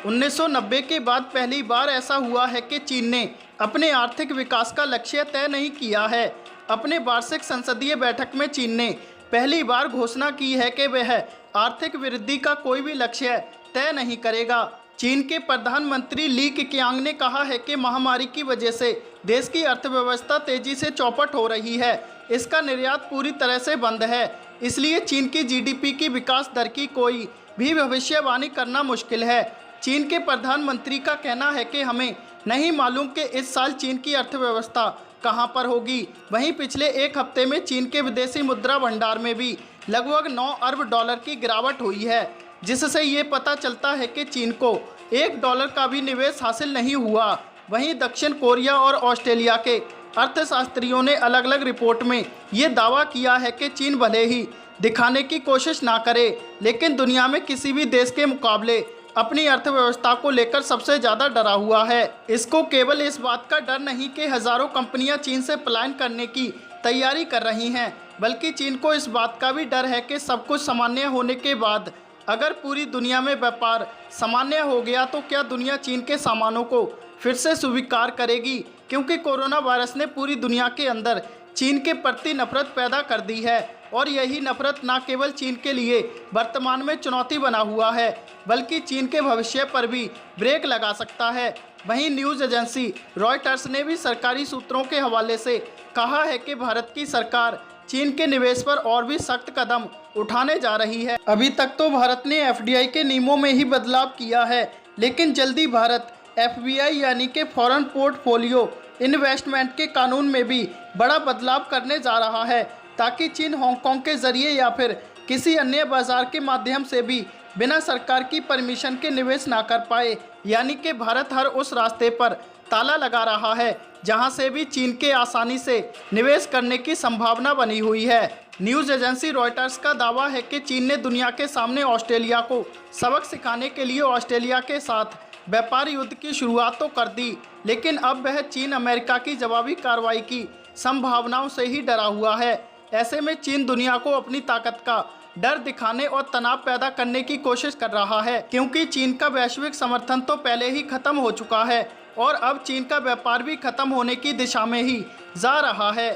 1990 के बाद पहली बार ऐसा हुआ है कि चीन ने अपने आर्थिक विकास का लक्ष्य तय नहीं किया है। अपने वार्षिक संसदीय बैठक में चीन ने पहली बार घोषणा की है कि वह आर्थिक वृद्धि का कोई भी लक्ष्य तय नहीं करेगा। चीन के प्रधानमंत्री ली केqiang ने कहा है कि महामारी की वजह से देश की अर्थव्यवस्था तेजी से चौपट हो रही है। इसका निर्यात पूरी तरह से बंद है, इसलिए चीन की जीडीपी की विकास दर की कोई भी भविष्यवाणी करना मुश्किल है। चीन के प्रधानमंत्री का कहना है कि हमें नहीं मालूम कि इस साल चीन की अर्थव्यवस्था कहां पर होगी। वहीं पिछले एक हफ्ते में चीन के विदेशी मुद्रा भंडार में भी लगभग 9 अरब डॉलर की गिरावट हुई है, जिससे ये पता चलता है कि चीन को $1 का भी निवेश हासिल नहीं हुआ। वहीं दक्षिण कोरिया और ऑस्ट्रेलिया के अर्थशास्त्रियों ने अलग अलग रिपोर्ट में ये दावा किया है कि चीन भले ही दिखाने की कोशिश ना करे, लेकिन दुनिया में किसी भी देश के मुकाबले अपनी अर्थव्यवस्था को लेकर सबसे ज़्यादा डरा हुआ है। इसको केवल इस बात का डर नहीं कि हज़ारों कंपनियां चीन से पलायन करने की तैयारी कर रही हैं, बल्कि चीन को इस बात का भी डर है कि सब कुछ सामान्य होने के बाद अगर पूरी दुनिया में व्यापार सामान्य हो गया तो क्या दुनिया चीन के सामानों को फिर से स्वीकार करेगी, क्योंकि कोरोना वायरस ने पूरी दुनिया के अंदर चीन के प्रति नफरत पैदा कर दी है। और यही नफरत न केवल चीन के लिए वर्तमान में चुनौती बना हुआ है, बल्कि चीन के भविष्य पर भी ब्रेक लगा सकता है। वहीं न्यूज़ एजेंसी रॉयटर्स ने भी सरकारी सूत्रों के हवाले से कहा है कि भारत की सरकार चीन के निवेश पर और भी सख्त कदम उठाने जा रही है। अभी तक तो भारत ने एफडीआई के नियमों में ही बदलाव किया है, लेकिन जल्दी भारत एफबीआई यानी कि फॉरेन पोर्टफोलियो इन्वेस्टमेंट के कानून में भी बड़ा बदलाव करने जा रहा है, ताकि चीन हांगकांग के जरिए या फिर किसी अन्य बाजार के माध्यम से भी बिना सरकार की परमिशन के निवेश ना कर पाए। यानी कि भारत हर उस रास्ते पर ताला लगा रहा है जहां से भी चीन के आसानी से निवेश करने की संभावना बनी हुई है। न्यूज़ एजेंसी रॉयटर्स का दावा है कि चीन ने दुनिया के सामने ऑस्ट्रेलिया को सबक सिखाने के लिए ऑस्ट्रेलिया के साथ व्यापार युद्ध की शुरुआत तो कर दी, लेकिन अब वह चीन अमेरिका की जवाबी कार्रवाई की संभावनाओं से ही डरा हुआ है। ऐसे में चीन दुनिया को अपनी ताकत का डर दिखाने और तनाव पैदा करने की कोशिश कर रहा है, क्योंकि चीन का वैश्विक समर्थन तो पहले ही खत्म हो चुका है और अब चीन का व्यापार भी खत्म होने की दिशा में ही जा रहा है।